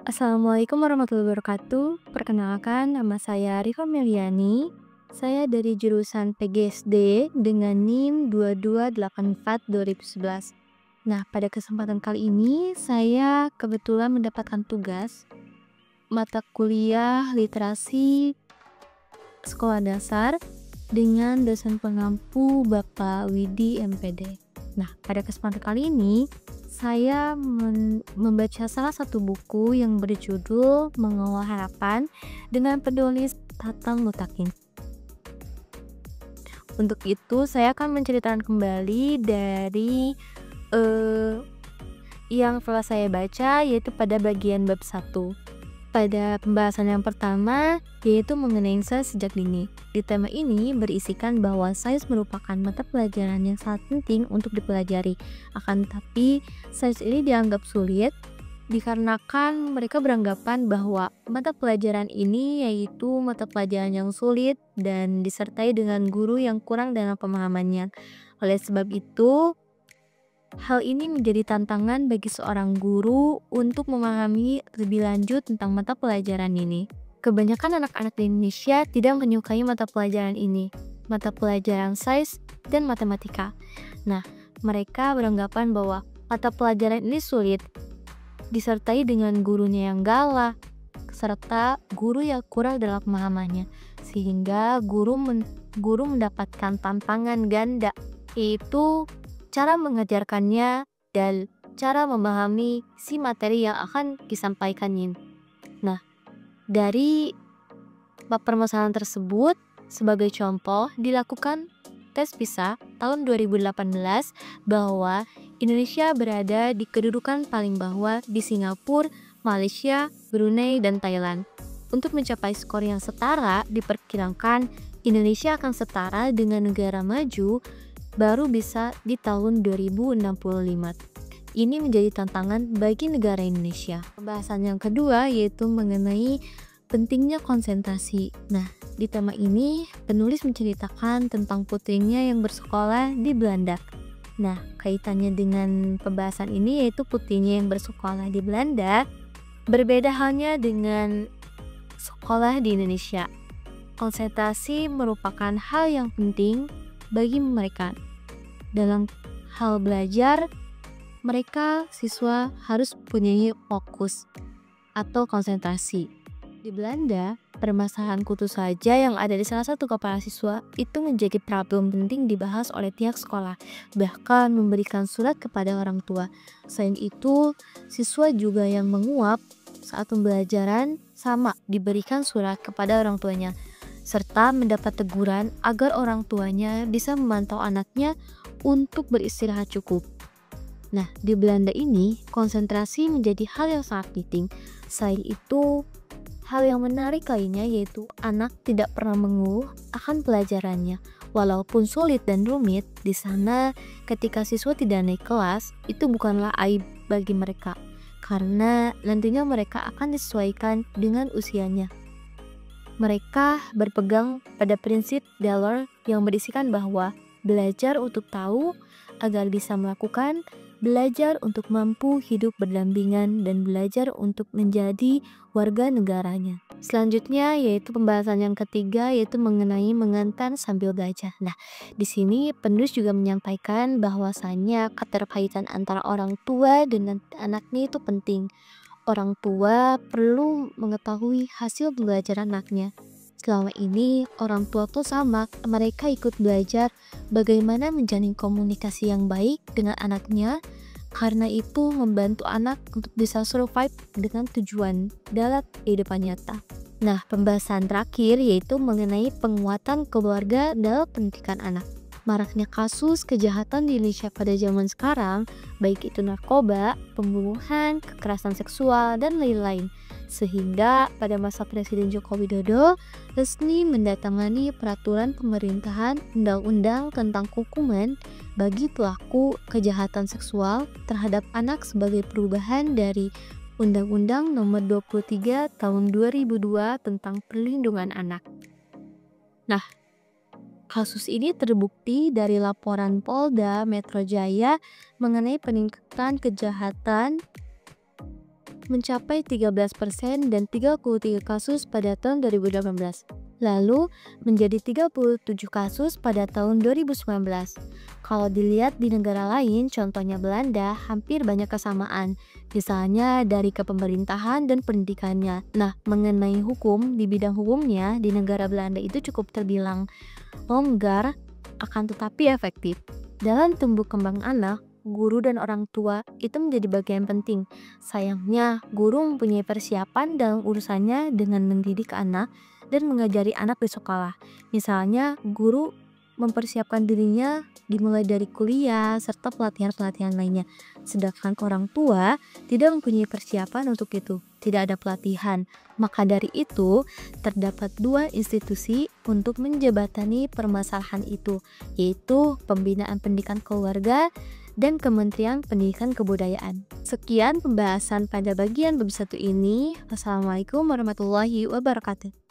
Assalamualaikum warahmatullahi wabarakatuh. Perkenalkan, nama saya Rifa Meliani. Saya dari jurusan PGSD dengan NIM 2284-2011. Nah, pada kesempatan kali ini saya kebetulan mendapatkan tugas mata kuliah literasi sekolah dasar dengan dosen pengampu Bapak Widi MPD. Nah, pada kesempatan kali ini saya membaca salah satu buku yang berjudul Mengawal Harapan dengan penulis Tatang Mutakin. Untuk itu saya akan menceritakan kembali dari yang telah saya baca, yaitu pada bagian bab 1. Pada pembahasan yang pertama, yaitu mengenai sains sejak dini. Di tema ini berisikan bahwa sains merupakan mata pelajaran yang sangat penting untuk dipelajari. Akan tetapi, sains ini dianggap sulit dikarenakan mereka beranggapan bahwa mata pelajaran ini yaitu mata pelajaran yang sulit dan disertai dengan guru yang kurang dalam pemahamannya. Oleh sebab itu, hal ini menjadi tantangan bagi seorang guru untuk memahami lebih lanjut tentang mata pelajaran ini. Kebanyakan anak-anak di Indonesia tidak menyukai mata pelajaran ini, mata pelajaran sains dan matematika. Nah, mereka beranggapan bahwa mata pelajaran ini sulit, disertai dengan gurunya yang galak, serta guru yang kurang dalam pemahamannya, sehingga guru mendapatkan tantangan ganda, yaitu cara mengajarkannya dan cara memahami si materi yang akan disampaikannya. Nah, dari permasalahan tersebut, sebagai contoh, dilakukan tes PISA tahun 2018 bahwa Indonesia berada di kedudukan paling bawah di Singapura, Malaysia, Brunei, dan Thailand. Untuk mencapai skor yang setara, diperkirakan Indonesia akan setara dengan negara maju baru bisa di tahun 2065. Ini menjadi tantangan bagi negara Indonesia. Pembahasan yang kedua yaitu mengenai pentingnya konsentrasi. Nah, di tema ini penulis menceritakan tentang putrinya yang bersekolah di Belanda. Nah, kaitannya dengan pembahasan ini yaitu putrinya yang bersekolah di Belanda berbeda halnya dengan sekolah di Indonesia. Konsentrasi merupakan hal yang penting bagi mereka. Dalam hal belajar, mereka siswa harus punya fokus atau konsentrasi. Di Belanda, permasalahan kutu saja yang ada di salah satu kepala siswa itu menjadi problem penting dibahas oleh pihak sekolah, bahkan memberikan surat kepada orang tua. Selain itu, siswa juga yang menguap saat pembelajaran sama diberikan surat kepada orang tuanya, serta mendapat teguran agar orang tuanya bisa memantau anaknya untuk beristirahat cukup. Nah, di Belanda ini, konsentrasi menjadi hal yang sangat penting. Selain itu, hal yang menarik lainnya yaitu anak tidak pernah mengeluh akan pelajarannya. Walaupun sulit dan rumit, di sana ketika siswa tidak naik kelas, itu bukanlah aib bagi mereka. Karena nantinya mereka akan disesuaikan dengan usianya. Mereka berpegang pada prinsip Delors yang berisikan bahwa belajar untuk tahu agar bisa melakukan, belajar untuk mampu hidup berdampingan, dan belajar untuk menjadi warga negaranya. Selanjutnya yaitu pembahasan yang ketiga yaitu mengenai mengantar sambil belajar. Nah, di sini penulis juga menyampaikan bahwasannya keterkaitan antara orang tua dengan anaknya itu penting. Orang tua perlu mengetahui hasil belajar anaknya. Selama ini orang tua tuh sama, mereka ikut belajar bagaimana menjalin komunikasi yang baik dengan anaknya, karena itu membantu anak untuk bisa survive dengan tujuan dalam kehidupan nyata. Nah, pembahasan terakhir yaitu mengenai penguatan keluarga dalam pendidikan anak. Maraknya kasus kejahatan di Indonesia pada zaman sekarang, baik itu narkoba, pembunuhan, kekerasan seksual, dan lain-lain. Sehingga pada masa Presiden Joko Widodo resmi mendatangani peraturan pemerintahan undang-undang tentang hukuman bagi pelaku kejahatan seksual terhadap anak sebagai perubahan dari Undang-Undang Nomor 23 Tahun 2002 tentang Perlindungan Anak. Nah, kasus ini terbukti dari laporan Polda Metro Jaya mengenai peningkatan kejahatan mencapai 13% dan 33 kasus pada tahun 2018. Lalu menjadi 37 kasus pada tahun 2019. Kalau dilihat di negara lain, contohnya Belanda, hampir banyak kesamaan. Misalnya dari kepemerintahan dan pendidikannya. Nah, mengenai hukum, di bidang hukumnya, di negara Belanda itu cukup terbilang longgar, akan tetapi efektif. Dalam tumbuh kembang anak, guru dan orang tua itu menjadi bagian penting. Sayangnya, guru mempunyai persiapan dalam urusannya dengan mendidik anak dan mengajari anak di sekolah. Misalnya, guru mempersiapkan dirinya dimulai dari kuliah serta pelatihan-pelatihan lainnya. Sedangkan orang tua tidak mempunyai persiapan untuk itu, tidak ada pelatihan. Maka dari itu, terdapat dua institusi untuk menjebatani permasalahan itu, yaitu Pembinaan Pendidikan Keluarga dan Kementerian Pendidikan Kebudayaan. Sekian pembahasan pada bagian bab 1 ini. Wassalamualaikum warahmatullahi wabarakatuh.